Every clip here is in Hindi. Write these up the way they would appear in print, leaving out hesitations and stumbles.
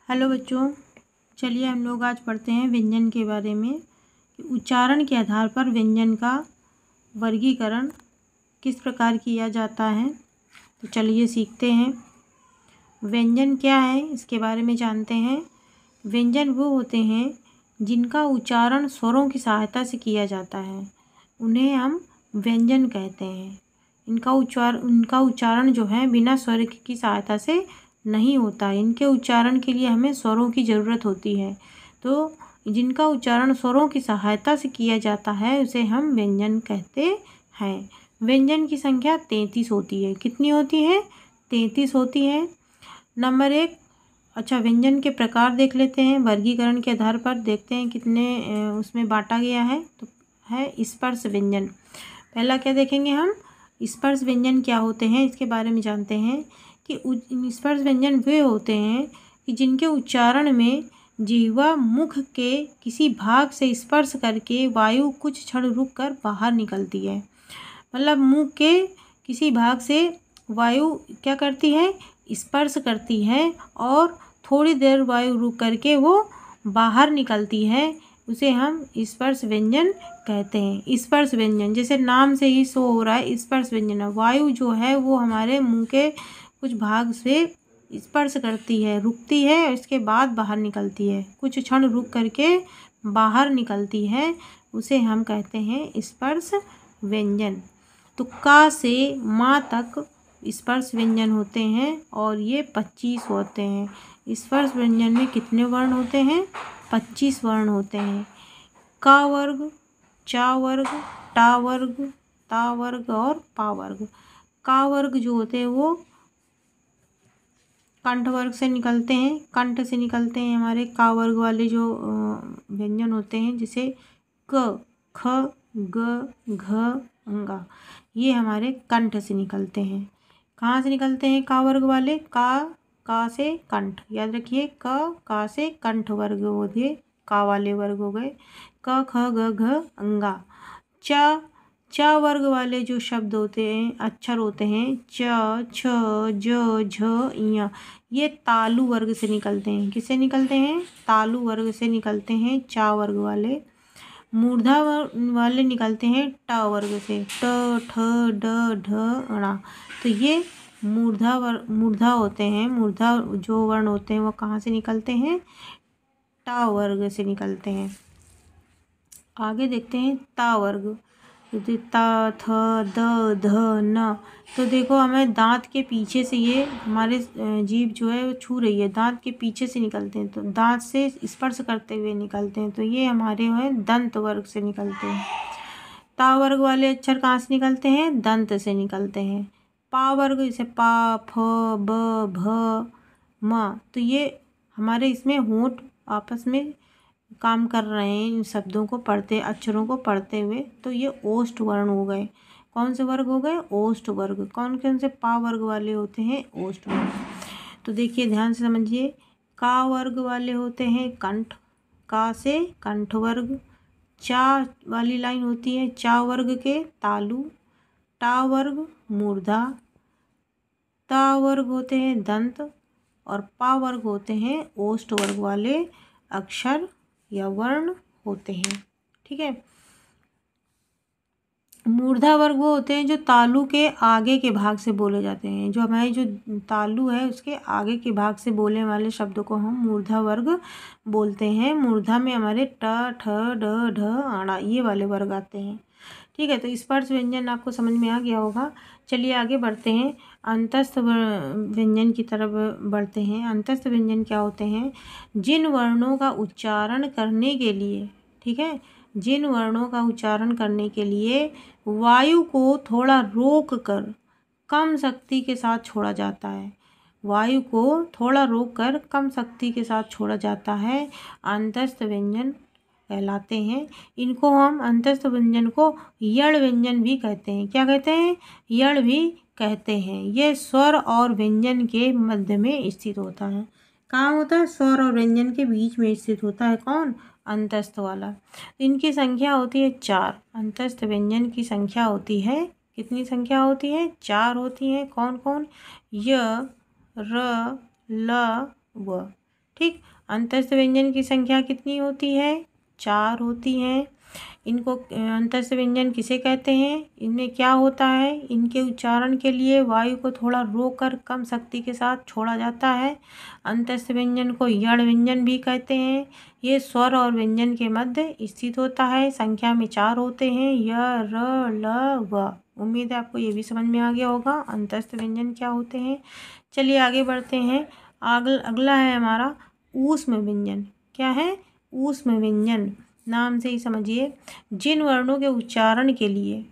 हेलो बच्चों, चलिए हम लोग आज पढ़ते हैं व्यंजन के बारे में कि उच्चारण के आधार पर व्यंजन का वर्गीकरण किस प्रकार किया जाता है। तो चलिए सीखते हैं। व्यंजन क्या है इसके बारे में जानते हैं। व्यंजन वो होते हैं जिनका उच्चारण स्वरों की सहायता से किया जाता है, उन्हें हम व्यंजन कहते हैं। उनका उच्चारण जो है बिना स्वर की सहायता से नहीं होता है। इनके उच्चारण के लिए हमें स्वरों की ज़रूरत होती है। तो जिनका उच्चारण स्वरों की सहायता से किया जाता है उसे हम व्यंजन कहते हैं। व्यंजन की संख्या 33 होती है। कितनी होती है? 33 होती है। नंबर 1। अच्छा, व्यंजन के प्रकार देख लेते हैं। वर्गीकरण के आधार पर देखते हैं कितने उसमें बांटा गया है। तो है स्पर्श व्यंजन। पहला क्या देखेंगे हम? स्पर्श व्यंजन क्या होते हैं इसके बारे में जानते हैं कि स्पर्श व्यंजन वे होते हैं कि जिनके उच्चारण में जिह्वा मुख के किसी भाग से स्पर्श करके वायु कुछ क्षण रुककर बाहर निकलती है। मतलब मुंह के किसी भाग से वायु क्या करती है? स्पर्श करती है और थोड़ी देर वायु रुक करके वो बाहर निकलती है, उसे हम स्पर्श व्यंजन कहते हैं। स्पर्श व्यंजन जैसे नाम से ही शो हो रहा है, स्पर्श व्यंजन है। वायु जो है वो हमारे मुंह के कुछ भाग से स्पर्श करती है, रुकती है, इसके बाद बाहर निकलती है, कुछ क्षण रुक करके बाहर निकलती है, उसे हम कहते हैं स्पर्श व्यंजन। तो का से माँ तक स्पर्श व्यंजन होते हैं और ये 25 होते हैं। स्पर्श व्यंजन में कितने वर्ण होते हैं? 25 वर्ण होते हैं। का वर्ग, चा वर्ग, टा वर्ग, ता वर्ग और पा वर्ग। का वर्ग जो होते हैं वो कंठ वर्ग से निकलते हैं। कंठ से निकलते हैं हमारे का वर्ग वाले जो व्यंजन होते हैं, जैसे क, ख, ग, घ, अंगा, ये हमारे कंठ से निकलते हैं। कहाँ से निकलते हैं का वर्ग वाले? का से कंठ, याद रखिए। का से कंठ वर्ग हो गए, का वाले वर्ग हो गए। क, ख, ग, घ, अंगा। चा वर्ग वाले जो शब्द होते हैं, अक्षर होते हैं, च, छ, ज, झ, ञ, ये तालु वर्ग से निकलते हैं। किससे निकलते हैं? तालु वर्ग से निकलते हैं चा वर्ग वाले। मूर्धा वाले निकलते हैं ट वर्ग से, ट, ठ, ड, ढ, ण। तो ये मूर्धा होते हैं। मूर्धा जो वर्ण होते हैं वो कहाँ से निकलते हैं? टा वर्ग से निकलते हैं। आगे देखते हैं ता वर्ग। तो ता, थ, द, ध, न। तो देखो हमें दांत के पीछे से ये हमारे जीभ जो है वो छू रही है, दांत के पीछे से निकलते हैं, तो दांत से स्पर्श करते हुए निकलते हैं, तो ये हमारे है दंत वर्ग से निकलते हैं। ता वर्ग वाले अक्षर कहाँ से निकलते हैं? दंत से निकलते हैं। पा वर्ग जैसे पा, फ, ब, भ, म, तो ये हमारे इसमें होंठ आपस में काम कर रहे हैं इन शब्दों को पढ़ते, अक्षरों को पढ़ते हुए, तो ये ओष्ठ वर्ण हो गए। कौन से वर्ग हो गए? ओष्ठ वर्ग। कौन कौन से पा वर्ग वाले होते हैं? ओष्ठ वर्ग। तो देखिए ध्यान से समझिए। का वर्ग वाले होते हैं कंठ, का से कंठ वर्ग। चा वाली लाइन होती है चा वर्ग के तालु। टा वर्ग मूर्धा। ता वर्ग होते हैं दंत और पा वर्ग होते हैं ओष्ठ वर्ग वाले अक्षर या वर्ण होते हैं। ठीक है। मूर्धा वर्ग वो होते हैं जो तालु के आगे के भाग से बोले जाते हैं। जो हमारे जो तालु है उसके आगे के भाग से बोलने वाले शब्दों को हम मूर्धा वर्ग बोलते हैं। मूर्धा में हमारे ट, ठ, ड, ढ, आड़ा ये वाले वर्ग आते हैं। ठीक है। तो स्पर्श व्यंजन आपको समझ में आ गया होगा। चलिए आगे बढ़ते हैं, अंतस्थ व्यंजन की तरफ बढ़ते हैं। अंतस्थ व्यंजन क्या होते हैं? जिन वर्णों का उच्चारण करने के लिए, ठीक है, जिन वर्णों का उच्चारण करने के लिए वायु को थोड़ा रोक कर कम शक्ति के साथ छोड़ा जाता है। वायु को थोड़ा रोक कर कम शक्ति के साथ छोड़ा जाता है, अंतस्थ व्यंजन कहलाते हैं। इनको हम अंतस्थ व्यंजन को यण व्यंजन भी कहते हैं। क्या कहते हैं? यण भी कहते हैं। ये स्वर और व्यंजन के मध्य में स्थित होता है। कहाँ होता है? स्वर और व्यंजन के बीच में स्थित होता है। कौन? अंतस्थ वाला। इनकी संख्या होती है 4। अंतस्थ व्यंजन की संख्या होती है, कितनी संख्या होती है? 4 होती है। कौन कौन? य, र, ल, व। ठीक। अंतस्थ व्यंजन की संख्या कितनी होती है? 4 होती हैं। इनको अंतस्थ व्यंजन किसे कहते हैं? इनमें क्या होता है? इनके उच्चारण के लिए वायु को थोड़ा रोककर कम शक्ति के साथ छोड़ा जाता है। अंतस्थ व्यंजन को यण व्यंजन भी कहते हैं। ये स्वर और व्यंजन के मध्य स्थित होता है। संख्या में 4 होते हैं, य, र, ल, व। उम्मीद है आपको ये भी समझ में आ गया होगा अंतस्थ व्यंजन क्या होते हैं। चलिए आगे बढ़ते हैं। अगला है हमारा ऊष्म व्यंजन। क्या है? ऊष्म व्यंजन। नाम से ही समझिए, जिन वर्णों के उच्चारण के लिए,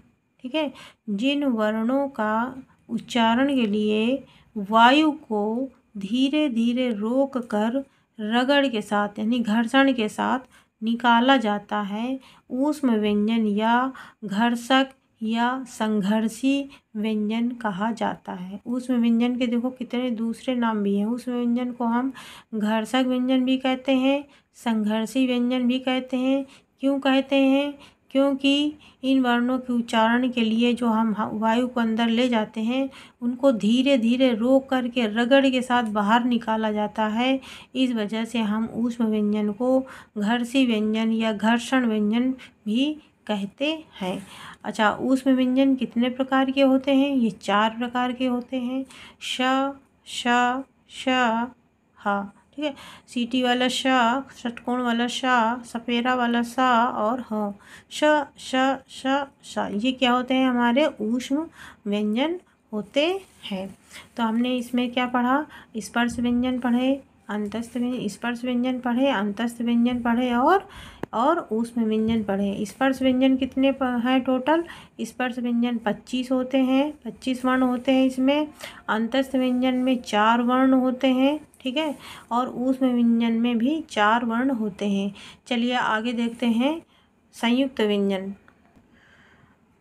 ठीक है, जिन वर्णों का उच्चारण के लिए वायु को धीरे धीरे रोक कर रगड़ के साथ यानी घर्षण के साथ निकाला जाता है, ऊष्म व्यंजन या घर्षक या संघर्षी व्यंजन कहा जाता है। ऊष्म व्यंजन के देखो कितने दूसरे नाम भी हैं। ऊष्म व्यंजन को हम घर्षक व्यंजन भी कहते हैं, संघर्षी व्यंजन भी कहते हैं। क्यों कहते हैं? क्योंकि इन वर्णों के उच्चारण के लिए जो हम वायु को अंदर ले जाते हैं, उनको धीरे धीरे रोक करके रगड़ के साथ बाहर निकाला जाता है। इस वजह से हम ऊष्म व्यंजन को घर्षी व्यंजन या घर्षण व्यंजन भी कहते हैं। अच्छा, ऊष्म व्यंजन कितने प्रकार के होते हैं? ये 4 प्रकार के होते हैं। श, श, श, ह। ठीक है, सीटी वाला श, षटकोण वाला श, सपेरा वाला स और ह। श, श, श, श, ये क्या होते हैं? हमारे ऊष्म व्यंजन होते हैं। तो हमने इसमें क्या पढ़ा? स्पर्श व्यंजन पढ़े, अंतस्थ व्यंजन, स्पर्श व्यंजन पढ़े, अंतस्थ व्यंजन पढ़े और ऊष्म व्यंजन पढ़े। स्पर्श व्यंजन कितने हैं टोटल? स्पर्श व्यंजन 25 होते हैं, 25 वर्ण होते हैं इसमें। अंतस्थ व्यंजन में 4 वर्ण होते हैं, ठीक है, और ऊष्म व्यंजन में भी 4 वर्ण होते हैं। चलिए आगे देखते हैं संयुक्त व्यंजन।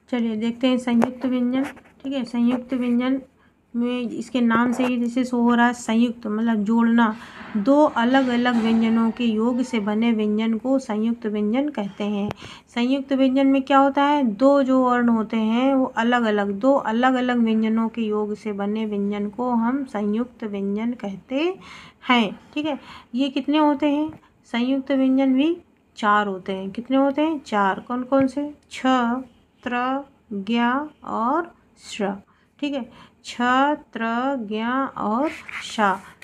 चलिए देखते हैं संयुक्त व्यंजन। ठीक है, संयुक्त व्यंजन में इसके नाम से ही जैसे शो हो रहा है, संयुक्त मतलब जोड़ना। 2 अलग अलग व्यंजनों के योग से बने व्यंजन को संयुक्त व्यंजन कहते हैं। संयुक्त व्यंजन में क्या होता है? 2 जो वर्ण होते हैं वो अलग अलग 2 अलग अलग व्यंजनों के योग से बने व्यंजन को हम संयुक्त व्यंजन कहते हैं। ठीक है, ये कितने होते हैं? संयुक्त व्यंजन भी 4 होते हैं। कितने होते हैं? 4। कौन कौन से? छ, त्र, ज्ञ और श्र। ठीक है, छ, त्र, ज्ञ और श।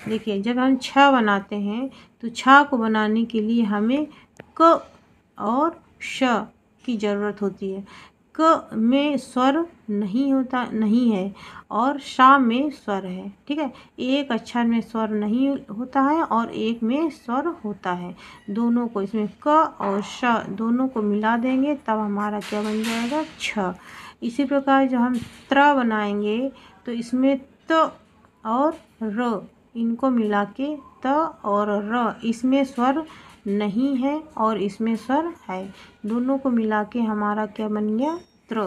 देखिए, जब हम छ बनाते हैं तो छ को बनाने के लिए हमें क और श की ज़रूरत होती है। क में स्वर नहीं है और श में स्वर है। ठीक है, एक अक्षर में स्वर नहीं होता है और एक में स्वर होता है। दोनों को, इसमें क और श दोनों को मिला देंगे तब हमारा क्या बन जाएगा? छ। इसी प्रकार जब हम त्र बनाएंगे तो इसमें त और र, इनको मिला के त और र, इसमें स्वर नहीं है और इसमें स्वर है। दोनों को मिला के हमारा क्या बन गया? त्र।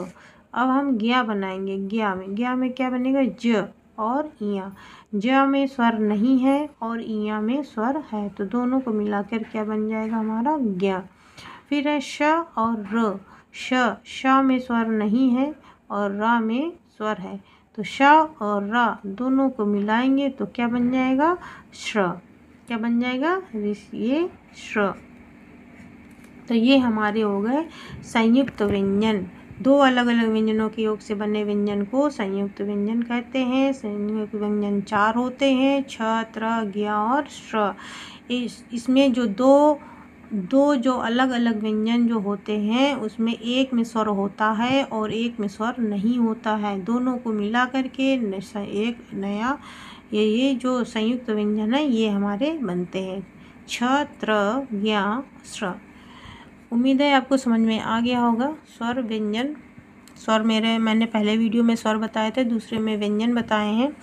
अब हम ज्ञ बनाएंगे। ज्ञ में क्या बनेगा? ज और इया। ज में स्वर नहीं है और इया में स्वर है, तो दोनों को मिलाकर क्या बन जाएगा हमारा? ज्ञ। फिर है श और र। श में स्वर नहीं है और र में स्वर है, तो श और र दोनों को मिलाएंगे तो क्या बन जाएगा? श्र। क्या बन जाएगा? ये श्र। तो ये हमारे हो गए संयुक्त व्यंजन। 2 अलग अलग व्यंजनों के योग से बने व्यंजन को संयुक्त व्यंजन कहते हैं। संयुक्त व्यंजन 4 होते हैं, छ, त्र, ज्ञ और श्र। इसमें जो दो जो अलग अलग व्यंजन जो होते हैं उसमें एक में स्वर होता है और एक में स्वर नहीं होता है। दोनों को मिला करके एक नया ये जो संयुक्त व्यंजन है ये हमारे बनते हैं, छ, त्र, ज्ञ, श्र। उम्मीद है आपको समझ में आ गया होगा। स्वर व्यंजन, स्वर मैंने पहले वीडियो में स्वर बताए थे, दूसरे में व्यंजन बताए हैं।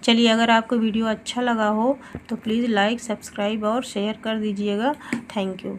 चलिए, अगर आपको वीडियो अच्छा लगा हो तो प्लीज़ लाइक, सब्सक्राइब और शेयर कर दीजिएगा। Thank you.